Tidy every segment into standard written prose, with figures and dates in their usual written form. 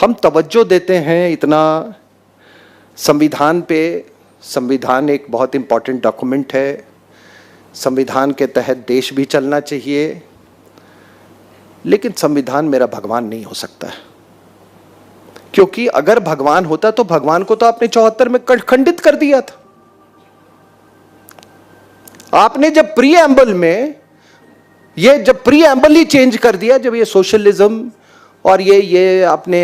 हम तवज्जो देते हैं इतना संविधान पे। संविधान एक बहुत इम्पॉर्टेंट डॉक्यूमेंट है। संविधान के तहत देश भी चलना चाहिए, लेकिन संविधान मेरा भगवान नहीं हो सकता है, क्योंकि अगर भगवान होता तो भगवान को तो आपने 74 में खंडित कर दिया था। आपने जब प्रीएम्बल में जब प्रीएम्बल ही चेंज कर दिया, जब ये सोशलिज्म और ये आपने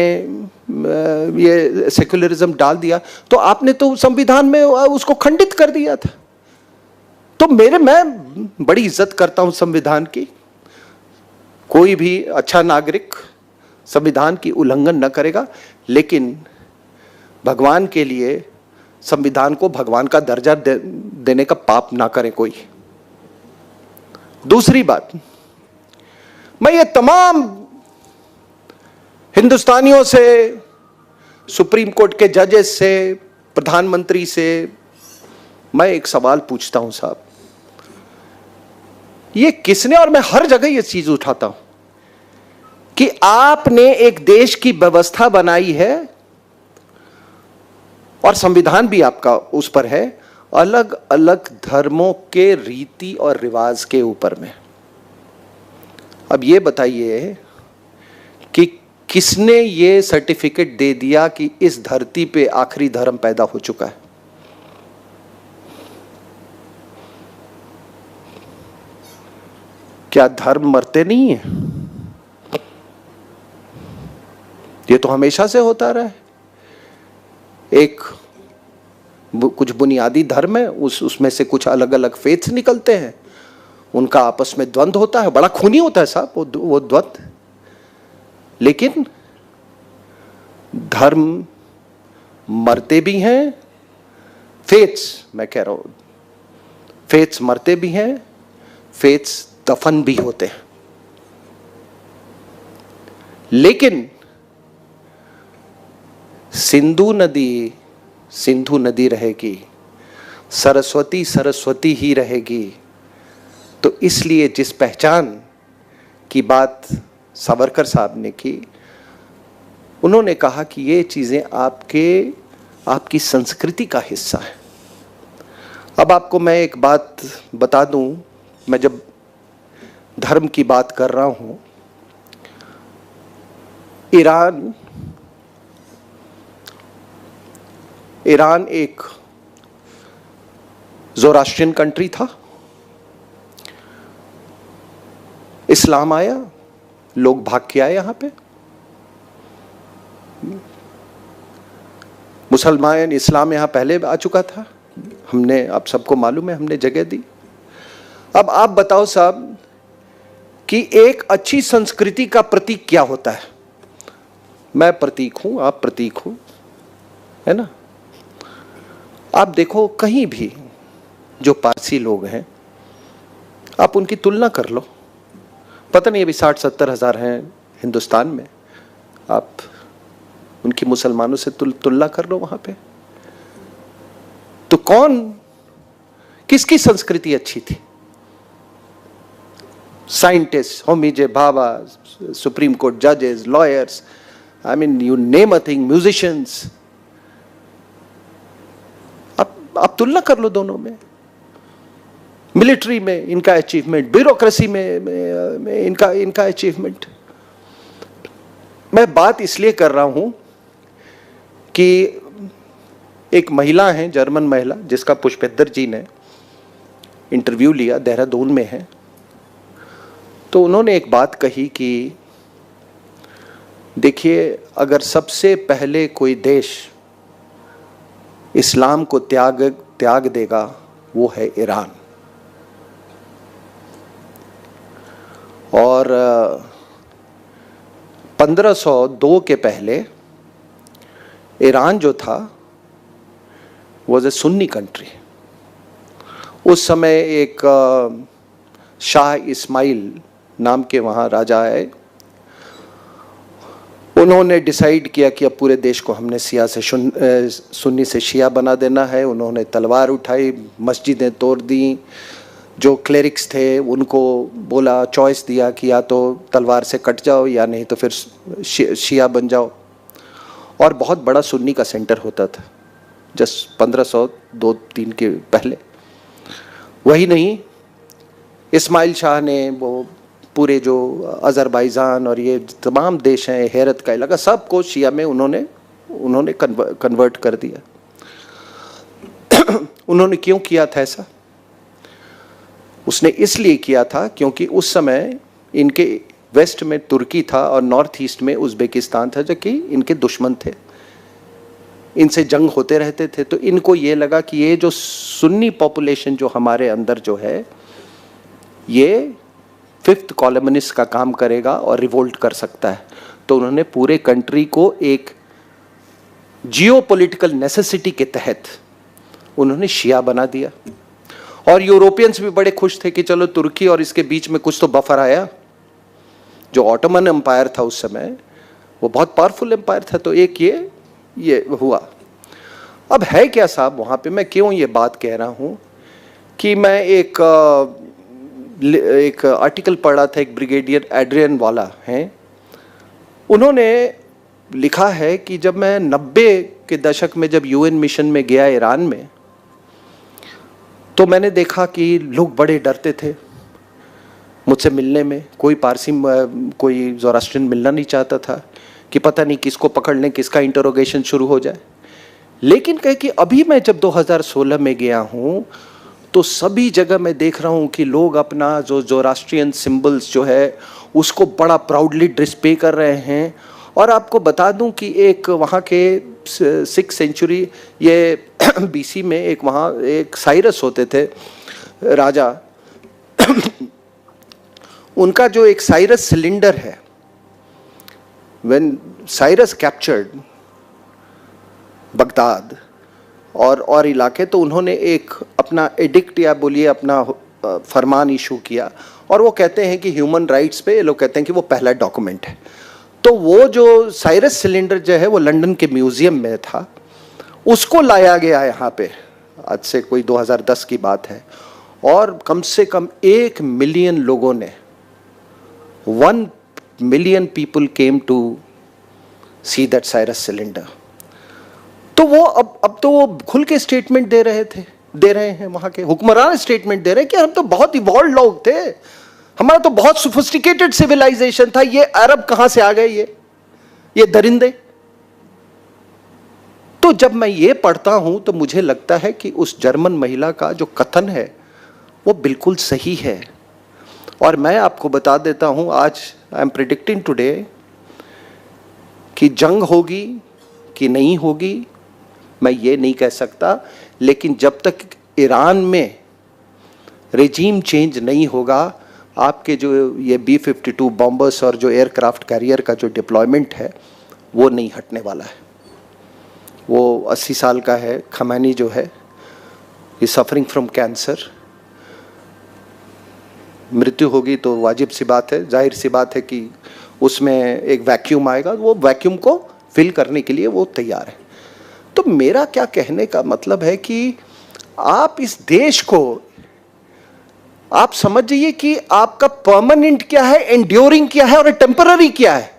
ये सेक्युलरिज्म डाल दिया, तो आपने तो संविधान में उसको खंडित कर दिया था। तो मैं बड़ी इज्जत करता हूं संविधान की। कोई भी अच्छा नागरिक संविधान की उल्लंघन न करेगा, लेकिन भगवान के लिए संविधान को भगवान का दर्जा देने का पाप ना करे कोई। दूसरी बात, मैं ये तमाम हिंदुस्तानियों से, सुप्रीम कोर्ट के जजेस से, प्रधानमंत्री से मैं एक सवाल पूछता हूं साहब, ये किसने, और मैं हर जगह ये चीज उठाता हूं कि आपने एक देश की व्यवस्था बनाई है और संविधान भी आपका उस पर है, अलग अलग धर्मों के रीति और रिवाज के ऊपर में। अब ये बताइए कि किसने ये सर्टिफिकेट दे दिया कि इस धरती पे आखिरी धर्म पैदा हो चुका है? क्या धर्म मरते नहीं है? ये तो हमेशा से होता रहा है। एक कुछ बुनियादी धर्म है, उसमें से कुछ अलग अलग फेथ्स निकलते हैं, उनका आपस में द्वंद्व होता है, बड़ा खूनी होता है साहब वो द्वंद्व। लेकिन धर्म मरते भी हैं, फेथ्स, मैं कह रहा हूं फेथ्स मरते भी हैं, फेथ्स दफन भी होते हैं। लेकिन सिंधु नदी रहेगी, सरस्वती सरस्वती ही रहेगी। तो इसलिए जिस पहचान की बात सावरकर साहब ने की, उन्होंने कहा कि ये चीजें आपकी संस्कृति का हिस्सा है। अब आपको मैं एक बात बता दूं, मैं जब धर्म की बात कर रहा हूं, ईरान एक ज़ोरास्ट्रियन कंट्री था। इस्लाम आया, लोग भाग के आए यहां पे। मुसलमान, इस्लाम यहां पहले आ चुका था, हमने, आप सबको मालूम है, हमने जगह दी। अब आप बताओ साहब कि एक अच्छी संस्कृति का प्रतीक क्या होता है? मैं प्रतीक हूं, आप प्रतीक हो, है ना? आप देखो कहीं भी जो पारसी लोग हैं, आप उनकी तुलना कर लो, पता नहीं अभी 60-70 हजार हैं हिंदुस्तान में, आप उनकी मुसलमानों से तुलना कर लो वहां पे, तो किसकी संस्कृति अच्छी थी? साइंटिस्ट, होमी जे भाभा, सुप्रीम कोर्ट जजेस, lawyers, I mean you name a thing, musicians. आप तुलना कर लो दोनों में। मिलिट्री में इनका अचीवमेंट, ब्यूरोक्रेसी में इनका अचीवमेंट। मैं बात इसलिए कर रहा हूं कि एक महिला है, जर्मन महिला, जिसका पुष्पेंद्र जी ने इंटरव्यू लिया, देहरादून में है। तो उन्होंने एक बात कही कि देखिए, अगर सबसे पहले कोई देश इस्लाम को त्याग देगा, वो है ईरान। और 1502 के पहले ईरान जो था, वॉज ए सुन्नी कंट्री। उस समय एक शाह इस्माइल नाम के वहाँ राजा आए, उन्होंने डिसाइड किया कि अब पूरे देश को हमने शिया से सुन्नी से शिया बना देना है। उन्होंने तलवार उठाई, मस्जिदें तोड़ दी, जो क्लेरिक्स थे उनको बोला, चॉइस दिया कि या तो तलवार से कट जाओ या नहीं तो फिर शिया बन जाओ। और बहुत बड़ा सुन्नी का सेंटर होता था जस्ट 1502-3 के पहले। वही नहीं, इस्माइल शाह ने वो पूरे जो अज़रबैजान और ये तमाम देश हैं, हेरत का इलाका, सबको शिया में उन्होंने कन्वर्ट कर दिया। उन्होंने क्यों किया था ऐसा? उसने इसलिए किया था क्योंकि उस समय इनके वेस्ट में तुर्की था और नॉर्थ ईस्ट में उज़्बेकिस्तान था, जो कि इनके दुश्मन थे, इनसे जंग होते रहते थे। तो इनको ये लगा कि ये जो सुन्नी पॉपुलेशन जो हमारे अंदर जो है, ये फिफ्थ कॉलमनिस्ट का काम करेगा और रिवोल्ट कर सकता है। तो उन्होंने पूरे कंट्री को एक जियोपॉलिटिकल नेसेसिटी के तहत उन्होंने शिया बना दिया। और यूरोपियंस भी बड़े खुश थे कि चलो तुर्की और इसके बीच में कुछ तो बफर आया। जो ऑटोमन एम्पायर था उस समय, वो बहुत पावरफुल एम्पायर था, तो एक ये हुआ। अब है क्या साहब वहाँ पे, मैं क्यों ये बात कह रहा हूँ कि मैं एक आर्टिकल पढ़ा था, एक ब्रिगेडियर एड्रियन वाला हैं, उन्होंने लिखा है कि जब मैं 90 के दशक में जब यूएन मिशन में गया ईरान में, तो मैंने देखा कि लोग बड़े डरते थे मुझसे मिलने में। कोई पारसी, कोई ज़ोरास्ट्रियन मिलना नहीं चाहता था कि पता नहीं किसको पकड़ लें, किसका इंटरोगेशन शुरू हो जाए। लेकिन कहे कि अभी मैं जब 2016 में गया हूँ तो सभी जगह मैं देख रहा हूँ कि लोग अपना जो ज़ोरास्ट्रियन सिंबल्स जो है उसको बड़ा प्राउडली डिस्प्ले कर रहे हैं। और आपको बता दूं कि एक वहाँ के 6th सेंचुरी ये BC में एक वहाँ एक साइरस होते थे राजा, उनका जो एक साइरस सिलेंडर है, व्हेन साइरस कैप्चर्ड बगदाद और इलाके, तो उन्होंने एक अपना एडिक्ट या बोलिए अपना फरमान इशू किया। और वो कहते हैं कि ह्यूमन राइट्स पे ये लोग कहते हैं कि वो पहला डॉक्यूमेंट है। तो वो जो साइरस सिलेंडर जो है वो लंदन के म्यूजियम में था, उसको लाया गया यहाँ पे, आज से कोई 2010 की बात है। और कम से कम 1 मिलियन लोगों ने, 1 million people came to see that Cyrus cylinder. तो वो अब तो वो खुल के स्टेटमेंट दे रहे हैं, वहाँ के हुक्मरान स्टेटमेंट दे रहे हैं कि हम तो बहुत इवॉल्व लोग थे, हमारा तो बहुत सोफिस्टिकेटेड सिविलाइजेशन था, ये अरब कहां से आ गए, ये दरिंदे। तो जब मैं ये पढ़ता हूं तो मुझे लगता है कि उस जर्मन महिला का जो कथन है वो बिल्कुल सही है। और मैं आपको बता देता हूं, आज आई एम प्रेडिक्टिंग टुडे कि जंग होगी कि नहीं होगी मैं ये नहीं कह सकता, लेकिन जब तक ईरान में रेजीम चेंज नहीं होगा, आपके जो ये B-52 बॉम्बर्स और जो एयरक्राफ्ट कैरियर का जो डिप्लॉयमेंट है वो नहीं हटने वाला है। वो 80 साल का है खमैनी जो है, ये सफरिंग फ्रॉम कैंसर, मृत्यु होगी तो वाजिब सी बात है, जाहिर सी बात है कि उसमें एक वैक्यूम आएगा, वो वैक्यूम को फिल करने के लिए वो तैयार है। तो मेरा क्या कहने का मतलब है कि आप इस देश को आप समझ जाइए कि आपका परमानेंट क्या है, एंड्योरिंग क्या है और टेम्पररी क्या है।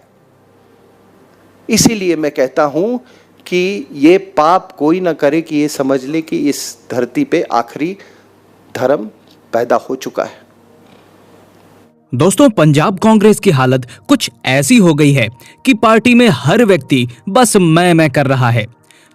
इसीलिए मैं कहता हूं कि ये पाप कोई ना करे कि ये समझ ले कि इस धरती पे आखिरी धर्म पैदा हो चुका है। दोस्तों, पंजाब कांग्रेस की हालत कुछ ऐसी हो गई है कि पार्टी में हर व्यक्ति बस मैं कर रहा है।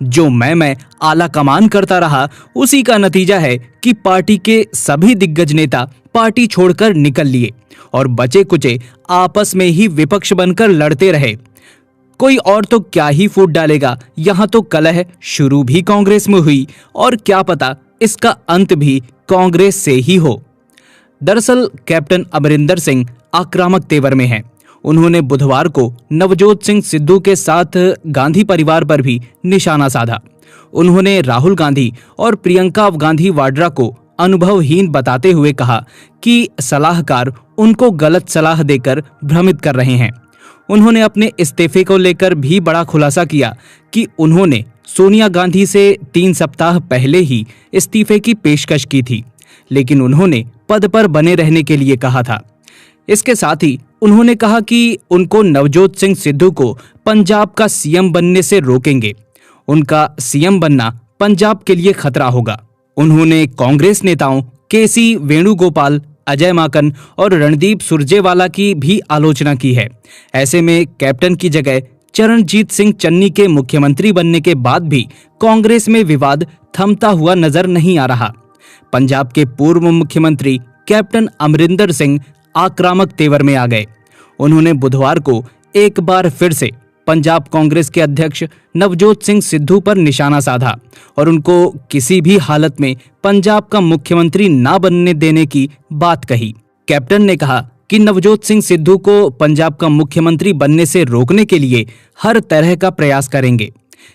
जो मैं आला कमान करता रहा, उसी का नतीजा है कि पार्टी के सभी दिग्गज नेता पार्टी छोड़कर निकल लिए और बचे कुचे आपस में ही विपक्ष बनकर लड़ते रहे। कोई और तो क्या ही फूट डालेगा, यहाँ तो कलह शुरू भी कांग्रेस में हुई और क्या पता इसका अंत भी कांग्रेस से ही हो। दरअसल कैप्टन अमरिंदर सिंह आक्रामक तेवर में हैं। उन्होंने बुधवार को नवजोत सिंह सिद्धू के साथ गांधी परिवार पर भी निशाना साधा। उन्होंने राहुल गांधी और प्रियंका गांधी वाड्रा को अनुभवहीन बताते हुए कहा कि सलाहकार उनको गलत सलाह देकर भ्रमित कर रहे हैं। उन्होंने अपने इस्तीफे को लेकर भी बड़ा खुलासा किया कि उन्होंने सोनिया गांधी से 3 सप्ताह पहले ही इस्तीफे की पेशकश की थी, लेकिन उन्होंने पद पर बने रहने के लिए कहा था। इसके साथ ही उन्होंने कहा कि उनको नवजोत सिंह सिद्धू को पंजाब का सीएम बनने से रोकेंगे। उनका सीएम बनना पंजाब के लिए खतरा होगा। उन्होंने कांग्रेस नेताओं केसी वेणुगोपाल, अजय माकन और रणदीप सुरजेवाला की भी आलोचना की है। ऐसे में कैप्टन की जगह चरणजीत सिंह चन्नी के मुख्यमंत्री बनने के बाद भी कांग्रेस में विवाद थमता हुआ नजर नहीं आ रहा। पंजाब के पूर्व मुख्यमंत्री कैप्टन अमरिंदर सिंह आक्रामक तेवर में आ गए। उन्होंने बुधवार को एक बार फिर से पंजाब कांग्रेस के अध्यक्ष नवजोत सिंह सिद्धू पर निशाना साधा और उनको किसी भी हालत में पंजाब का मुख्यमंत्री ना बनने देने की बात कही। कैप्टन ने कहा कि नवजोत सिंह सिद्धू को पंजाब का मुख्यमंत्री बनने से रोकने के लिए हर तरह का प्रयास करेंगे।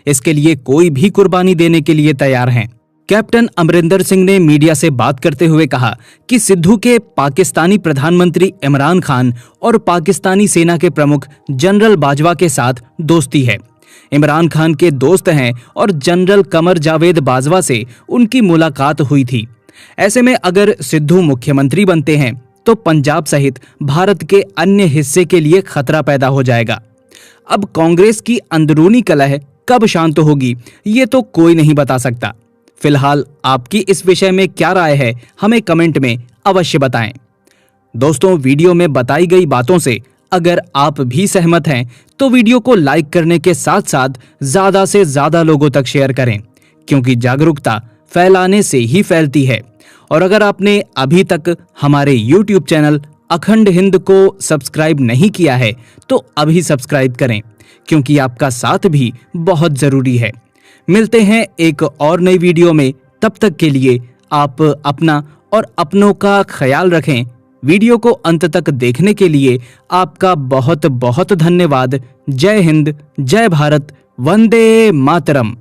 इसके लिए कोई भी कुर्बानी देने के लिए तैयार हैं। कैप्टन अमरिंदर सिंह ने मीडिया से बात करते हुए कहा कि सिद्धू के पाकिस्तानी प्रधानमंत्री इमरान खान और पाकिस्तानी सेना के प्रमुख जनरल बाजवा के साथ दोस्ती है। इमरान खान के दोस्त हैं और जनरल कमर जावेद बाजवा से उनकी मुलाकात हुई थी। ऐसे में अगर सिद्धू मुख्यमंत्री बनते हैं तो पंजाब सहित भारत के अन्य हिस्से के लिए खतरा पैदा हो जाएगा। अब कांग्रेस की अंदरूनी कलह कब शांत होगी ये तो कोई नहीं बता सकता। फिलहाल आपकी इस विषय में क्या राय है, हमें कमेंट में अवश्य बताएं। दोस्तों, वीडियो में बताई गई बातों से अगर आप भी सहमत हैं तो वीडियो को लाइक करने के साथ साथ ज्यादा से ज्यादा लोगों तक शेयर करें, क्योंकि जागरूकता फैलाने से ही फैलती है। और अगर आपने अभी तक हमारे YouTube चैनल अखंड हिंद को सब्सक्राइब नहीं किया है तो अभी सब्सक्राइब करें, क्योंकि आपका साथ भी बहुत जरूरी है। मिलते हैं एक और नई वीडियो में, तब तक के लिए आप अपना और अपनों का ख्याल रखें। वीडियो को अंत तक देखने के लिए आपका बहुत बहुत धन्यवाद। जय हिंद, जय भारत, वंदे मातरम।